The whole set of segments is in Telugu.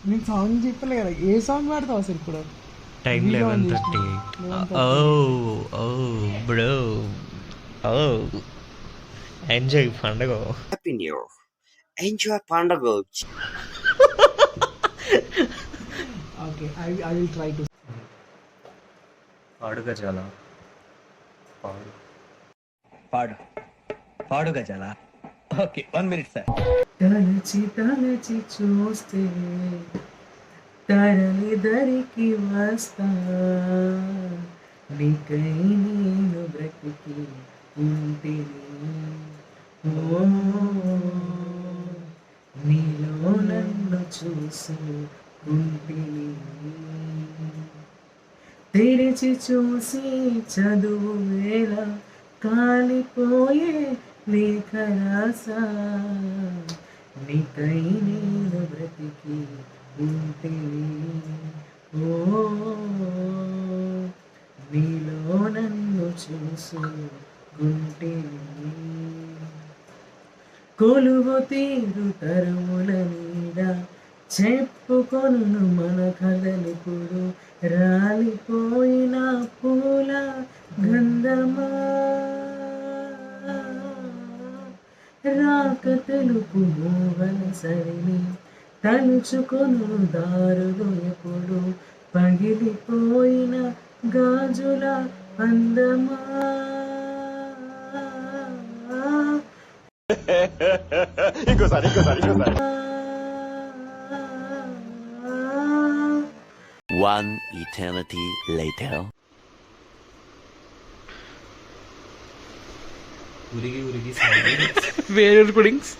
నేను సాంగ్ చెప్పలే కదా, ఏ సాంగ్ పాడతావు అసలు ఇప్పుడు? Time 11:30. Oh oh bro oh enjoy పండగ. హ్యాపీ న్యూ ఇయర్, ఎంజాయ్ పండగ. Okay, I will try to. పాడుగా చాలా పాడు పాడు పాడుగా చాలా. Okay 1 minute sir. తలచి చూస్తే తరలి దరికి వస్తా, నీకై నేను బ్రతికి ఉంటిని. ఓ నీలో నన్ను చూసుకుంటిని. తెరిచి చూసి చదువు వేళ కాలిపోయే లేఖ రాసా, నీకై నేను బ్రతికి ఉంటిని. ఓ నీలో నన్ను చూసుకుంటిని. కొలువు తీరు తరముల మీద చెప్పుకొను మన కలలిపుడు, రాలిపోయిన పూల గంధమా, రాక తెలుపు మోహన సరిని తలుచుకొను దారులు ఎప్పుడు, పగిలిపోయిన గాజుల అందమా. ఇంకోసారి 1 eternity later. ఉరిగి ఉరిగి వేరే recordings.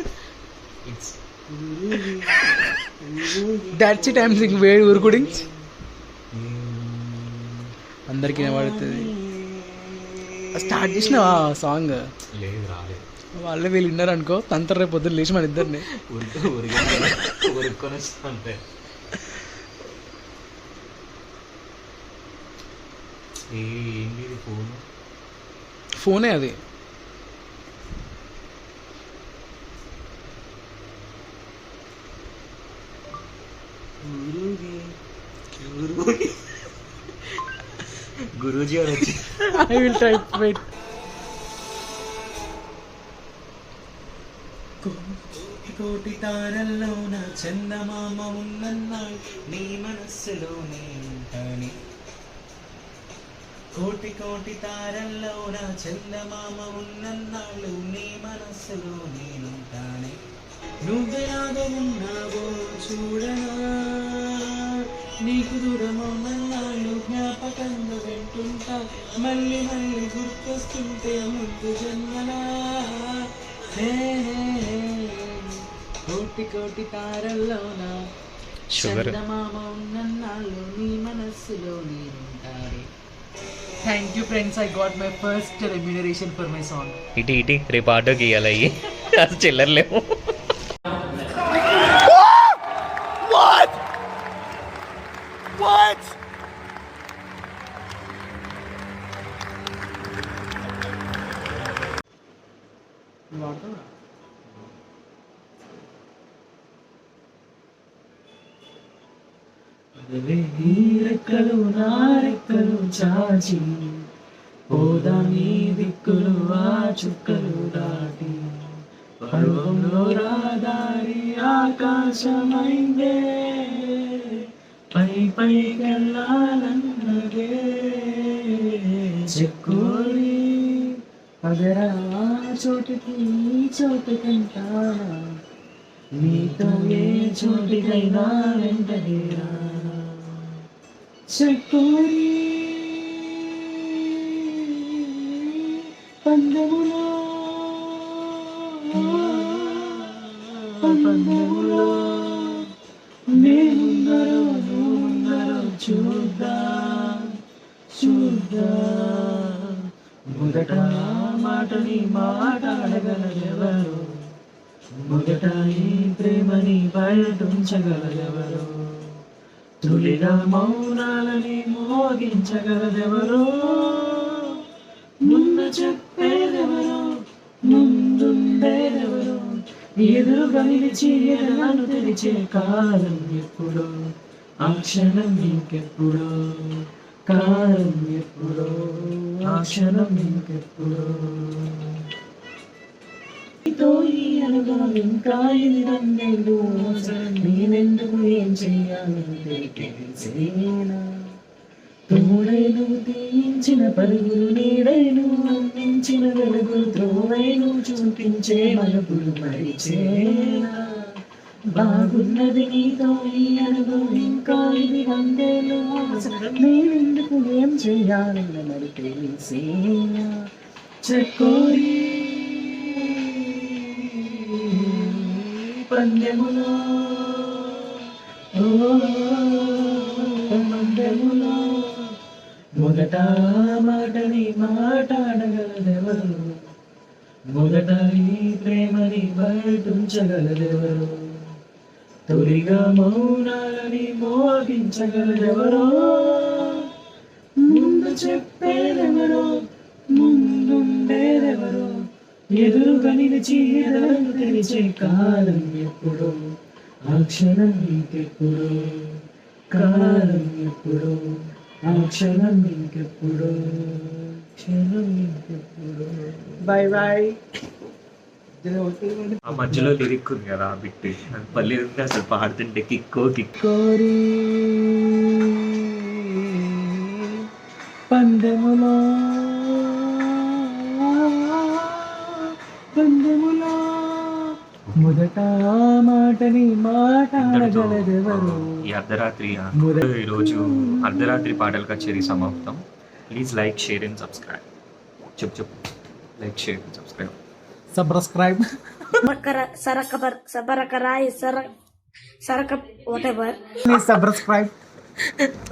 That's it, I'm Singh వేరే రికార్డింగ్స్. అందరికి వినబడుతుంది. స్టార్ట్ చేసినావా సాంగ్? లేదు రాలేదు. వాళ్ళే వీళ్ళు విన్నారు అనుకో, తంతర రేపు పొద్దున్న లేచి మన ఇద్దరిని ఉరుక్కొని వస్తా అంటే. ఏంటి ఫోనే అది. గురూజీ అని వచ్చి ఐ విల్ టైప్ వెయిట్. కోటి తారల్లోన చందమామ ఉన్నన్నాడు నీ మనస్సులోనే ఉంటాని. కోటి కోటి తారల్లోన చందమామ ఉన్నన్నాళ్ళు నీ మనస్సులో నేనుంటానే. నువ్వెలాగా ఉన్నావో చూడనా, నీకు దూరమన్నాళ్ళు జ్ఞాపకంగా వింటుంటా, మళ్ళీ మళ్ళీ గుర్తొస్తుంటే ముందు జన్మనా. కోటి కోటి తారల్లోన చందమామ ఉన్నన్నాళ్ళు నీ మనస్సులో నేనుంటానే. Thank you friends, I got my first remuneration for my song. ఇటీ రేపు ఆటోకి ఇవ్వాలి అయ్యి, అది చిల్లర్లేము. రెక్కలు నా రెక్కలు చాచి పోదా నీ దిక్కులు ఆ చుక్కలు దాటి, పర్వంలో రాదారి ఆకాశమైందే, పై పైకెళ్ళాలన్నదే చెక్కోరి అదరా చోటుకి చోటుకంటా, నీతో ఏ చోటికైనా వెంటనేరా చెక్కోరి. పందెములో నేనున్నారో నువ్వున్నారో చూద్దాం చూద్దాం. మొదట మాటని మాట్లాడగలరెవరు, మొదట ఈ ప్రేమని బయటుంచగలరెవరు, తొలిగా మౌనాలని మోగించగలదెవరో, ముందు చెప్పేదెవరో ముందుండేదెవరో, ఎదురుగా నిలిచి ఎదలను తెరిచే కాలం ఎప్పుడో, ఆ క్షణం ఇంకెప్పుడో, కాలం ఎప్పుడో, ఆ క్షణం ఇంకెప్పుడో. నీతో ఈ అనుభవం ఇంకా ఇది రంగేళ్ళు, నేనెందుకు ఏం చెయ్యాలంటే తెలిసేనా. తోడైను తీయించిన పరుగులు, నీడైను అందించిన వెలుగులు, త్రోవైను చూపించే మలుపులు మరిచేనా. బాగున్నది నీతో ఈ అనుభవం ఇంకా ఇది వందేళ్ళు, నేనెందుకు ఏం చెయ్యాలన్న మరి తెలిసేనా. చెక్కోరి పందెములో, ఓ పందెములో మొదట మాటని మాట్లాడగలదెవరు, మొదట ఈ ప్రేమని బయటుంచగలదెవరు, తొలిగా మౌనాలని మోగించగలదెవరో, ముందు చెప్పేదెవరో, ముందుండేదెవరో, ఎదురుగా నిలిచి ఎదలను తెరిచే కాలం ఎప్పుడో, ఆ క్షణం ఇంకెప్పుడో, కాలం ఎప్పుడో, ఆ క్షణం ఇంకెప్పుడో, క్షణం ఇంకెప్పుడో. Bye bye. ఆ మధ్యలో లిరిక్ ఉంది కదా ఆ బిట్, అది పల్లె ఉంది అసలు పాడుతుంటే కిక్కో కిక్. కోరి పందెములో, పందెములో మొదట మాటని మాట్లాడగలదెవరు. ఈ అర్ధరాత్రి ఈరోజు అర్ధరాత్రి పాటల కచేరీ సమాప్తం. Please like, share and subscribe. చెప్పు like, share and subscribe. Subscribe. whatever. Please subscribe,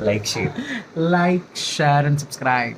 like, share. like, share and subscribe.